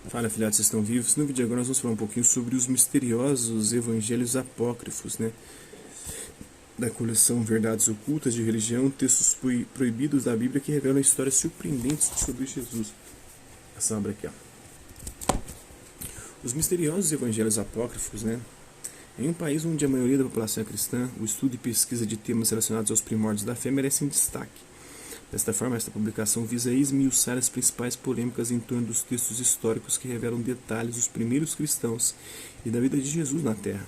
Fala, filhotes, vocês estão vivos? No vídeo agora nós vamos falar um pouquinho sobre os misteriosos evangelhos apócrifos, né? Da coleção Verdades Ocultas de Religião, textos proibidos da Bíblia que revelam histórias surpreendentes sobre Jesus. Essa obra aqui, ó. Os misteriosos evangelhos apócrifos, né? Em um país onde a maioria da população é cristã, o estudo e pesquisa de temas relacionados aos primórdios da fé merecem destaque. Desta forma, esta publicação visa esmiuçar as principais polêmicas em torno dos textos históricos que revelam detalhes dos primeiros cristãos e da vida de Jesus na Terra.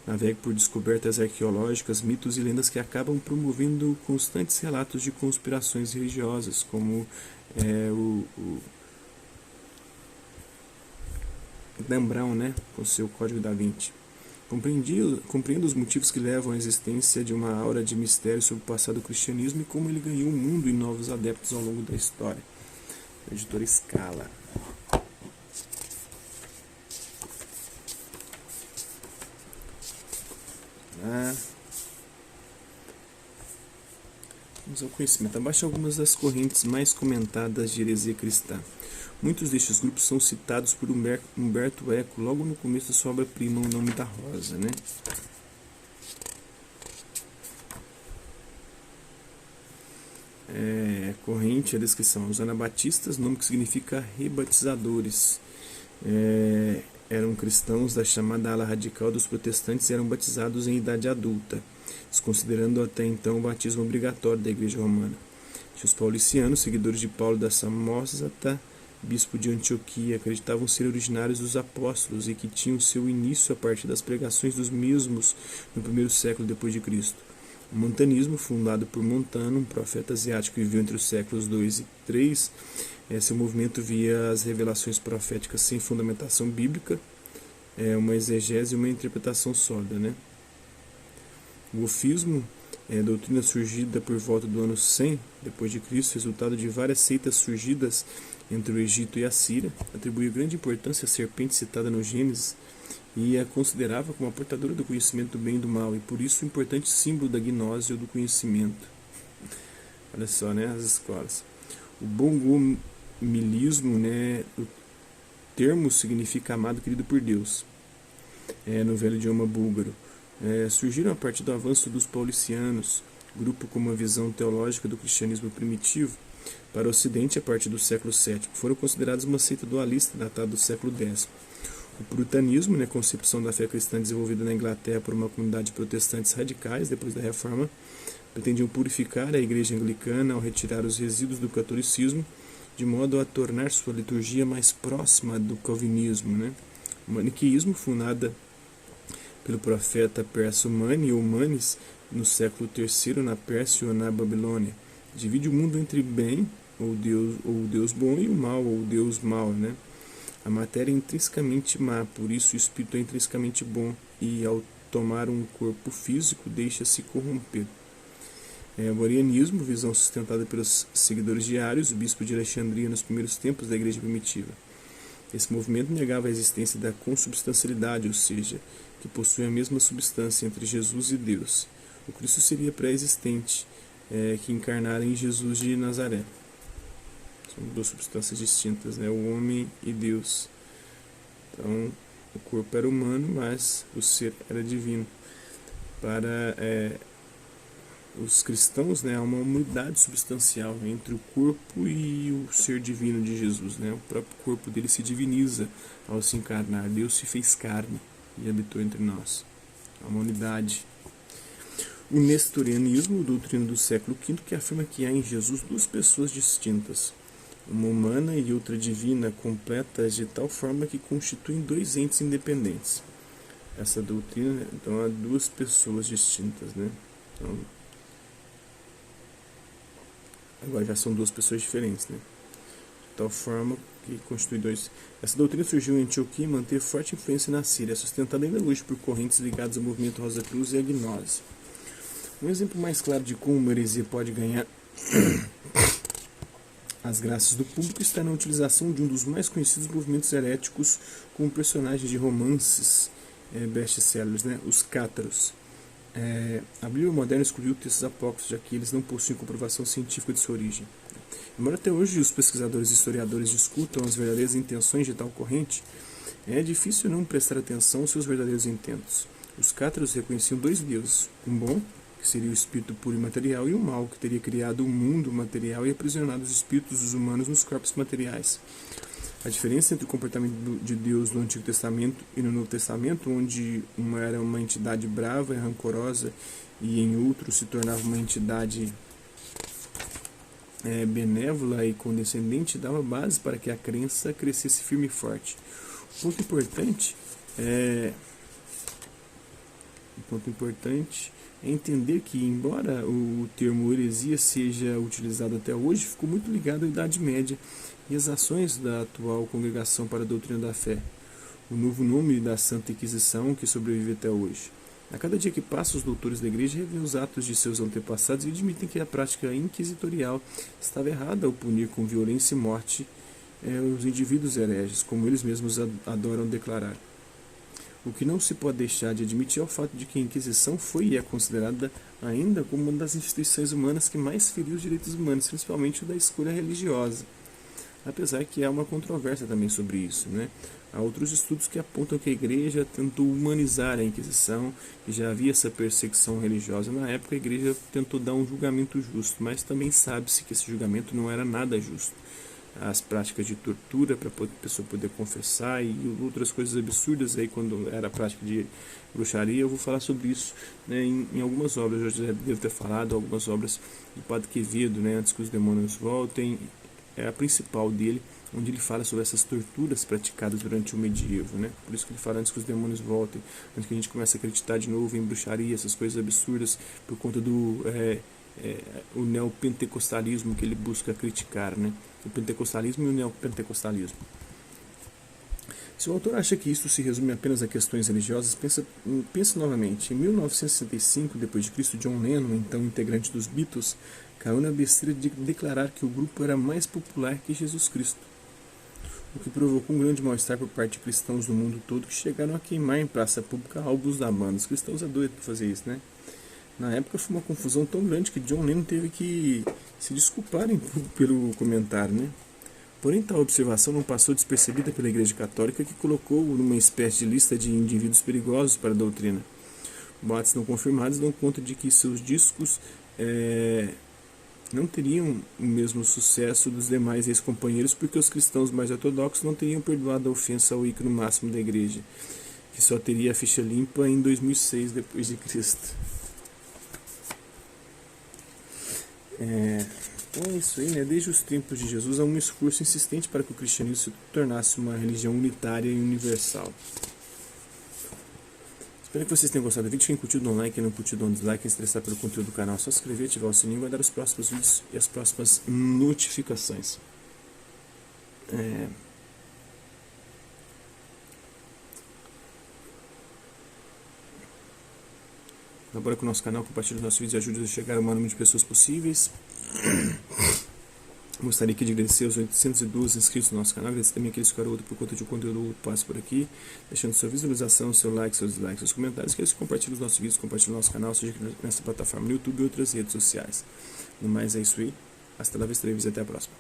Navegue por descobertas arqueológicas, mitos e lendas que acabam promovendo constantes relatos de conspirações religiosas, como o Dan Brown, né, com seu Código da Vinci. Compreendo os motivos que levam à existência de uma aura de mistério sobre o passado do cristianismo e como ele ganhou um mundo e novos adeptos ao longo da história. Editora Scala. Vamos ao conhecimento. Abaixo algumas das correntes mais comentadas de heresia cristã. Muitos destes grupos são citados por Humberto Eco logo no começo da sua obra-prima, O Nome da Rosa, né? Corrente, a descrição. Os anabatistas, nome que significa rebatizadores. Eram cristãos da chamada ala radical dos protestantes e eram batizados em idade adulta, desconsiderando até então o batismo obrigatório da Igreja Romana. Os paulicianos, seguidores de Paulo da Samosata, bispo de Antioquia, acreditavam ser originários dos apóstolos e que tinham seu início a partir das pregações dos mesmos no primeiro século depois de Cristo. O montanismo, fundado por Montano, um profeta asiático que viveu entre os séculos 2 e 3, seu movimento via as revelações proféticas sem fundamentação bíblica, uma exegese e uma interpretação sólida, né? O wofismo, doutrina surgida por volta do ano 100 depois de Cristo, resultado de várias seitas surgidas entre o Egito e a Síria, atribuiu grande importância à serpente citada no Gênesis e a considerava como a portadora do conhecimento do bem e do mal, e por isso um importante símbolo da gnose ou do conhecimento. Olha só, né, as escolas. O bongomilismo, né, o termo significa amado querido por Deus, no velho idioma búlgaro. Surgiram a partir do avanço dos paulicianos, grupo com uma visão teológica do cristianismo primitivo, para o Ocidente a partir do século VII. Foram considerados uma seita dualista datada do século X. O puritanismo, né, concepção da fé cristã desenvolvida na Inglaterra por uma comunidade de protestantes radicais depois da Reforma, pretendiam purificar a Igreja Anglicana ao retirar os resíduos do catolicismo, de modo a tornar sua liturgia mais próxima do calvinismo, né? O maniqueísmo, fundada pelo profeta persa Mani ou Manes no século III na Pérsia ou na Babilônia, divide o mundo entre bem, ou Deus bom, e o mal, ou Deus mau, né? A matéria é intrinsecamente má, por isso o espírito é intrinsecamente bom, e ao tomar um corpo físico deixa-se corromper. O arianismo, visão sustentada pelos seguidores de Arius, o bispo de Alexandria nos primeiros tempos da igreja primitiva. Esse movimento negava a existência da consubstancialidade, ou seja, que possui a mesma substância entre Jesus e Deus. O Cristo seria pré-existente, que encarnara em Jesus de Nazaré. São duas substâncias distintas, né? O homem e Deus. Então, o corpo era humano, mas o ser era divino. Para os cristãos, né, há uma unidade substancial entre o corpo e o ser divino de Jesus, né? O próprio corpo dele se diviniza ao se encarnar. Deus se fez carne e habitou entre nós. Há uma unidade. O nestorianismo, doutrina do século V, que afirma que há em Jesus duas pessoas distintas, uma humana e outra divina, completas de tal forma que constituem dois entes independentes. Essa doutrina, então, há duas pessoas distintas, né? Então, agora já são duas pessoas diferentes, né? De tal forma que constitui dois. Essa doutrina surgiu em Antioquia e manteve forte influência na Síria, sustentada ainda hoje por correntes ligadas ao movimento Rosa Cruz e à gnose. Um exemplo mais claro de como uma heresia pode ganhar as graças do público está na utilização de um dos mais conhecidos movimentos heréticos como personagens de romances best-sellers, né? Os cátaros. A Bíblia moderna excluiu textos apócrifos, já que eles não possuem comprovação científica de sua origem. Embora até hoje os pesquisadores e historiadores discutam as verdadeiras intenções de tal corrente, é difícil não prestar atenção aos seus verdadeiros intentos. Os cátaros reconheciam dois deuses, um bom, que seria o espírito puro e material, e o mal, que teria criado o mundo material e aprisionado os espíritos dos humanos nos corpos materiais. A diferença entre o comportamento de Deus no Antigo Testamento e no Novo Testamento, onde uma era uma entidade brava e rancorosa e em outro se tornava uma entidade benévola e condescendente, dava base para que a crença crescesse firme e forte. O ponto importante é entender que, embora o termo heresia seja utilizado até hoje, ficou muito ligado à Idade Média e às ações da atual Congregação para a Doutrina da Fé, o novo nome da Santa Inquisição que sobrevive até hoje. A cada dia que passa, os doutores da Igreja revêem os atos de seus antepassados e admitem que a prática inquisitorial estava errada ao punir com violência e morte os indivíduos hereges, como eles mesmos adoram declarar. O que não se pode deixar de admitir é o fato de que a Inquisição foi e é considerada ainda como uma das instituições humanas que mais feriu os direitos humanos, principalmente o da escolha religiosa. Apesar que há uma controvérsia também sobre isso, né? Há outros estudos que apontam que a Igreja tentou humanizar a Inquisição e já havia essa perseguição religiosa. Na época, a Igreja tentou dar um julgamento justo, mas também sabe-se que esse julgamento não era nada justo. As práticas de tortura para a pessoa poder confessar e outras coisas absurdas aí quando era a prática de bruxaria. Eu vou falar sobre isso, né, em algumas obras. Eu já devo ter falado algumas obras do Padre Quevedo, né, Antes que os Demônios Voltem, é a principal dele, onde ele fala sobre essas torturas praticadas durante o medievo, né? Por isso que ele fala antes que os demônios voltem, antes que a gente comece a acreditar de novo em bruxaria, essas coisas absurdas, por conta do o neopentecostalismo que ele busca criticar, né? O pentecostalismo e o neopentecostalismo. Se o autor acha que isso se resume apenas a questões religiosas, pense novamente. Em 1965, d.C., John Lennon, então integrante dos Beatles, caiu na besteira de declarar que o grupo era mais popular que Jesus Cristo, o que provocou um grande mal-estar por parte de cristãos do mundo todo que chegaram a queimar em praça pública álbuns da banda. Os cristãos é doido para fazer isso, né? Na época foi uma confusão tão grande que John Lennon teve que se desculpar pelo comentário, né? Porém, tal observação não passou despercebida pela Igreja Católica, que colocou numa espécie de lista de indivíduos perigosos para a doutrina. Boatos não confirmados dão conta de que seus discos não teriam o mesmo sucesso dos demais ex-companheiros, porque os cristãos mais ortodoxos não teriam perdoado a ofensa ao ícone máximo da Igreja, que só teria a ficha limpa em 2006 depois de Cristo. Então é isso aí, né? Desde os tempos de Jesus há um esforço insistente para que o cristianismo se tornasse uma religião unitária e universal. Espero que vocês tenham gostado do vídeo. Quem curtiu, dá um like, quem não curtiu, dá um dislike. Quem se interessar pelo conteúdo do canal, é só se inscrever, ativar o sininho e guardar os próximos vídeos e as próximas notificações. Colabora com o nosso canal, compartilhe os nossos vídeos e ajude a chegar ao maior número de pessoas possíveis. Gostaria aqui de agradecer aos 812 inscritos no nosso canal, agradecer também aqueles que ficaram por conta de um conteúdo passo por aqui, deixando sua visualização, seu like, seus dislikes, seus comentários, aqueles que compartilham os nossos vídeos, compartilham o nosso canal, seja aqui nessa plataforma no YouTube e outras redes sociais. No mais é isso aí, hasta lá, até a próxima.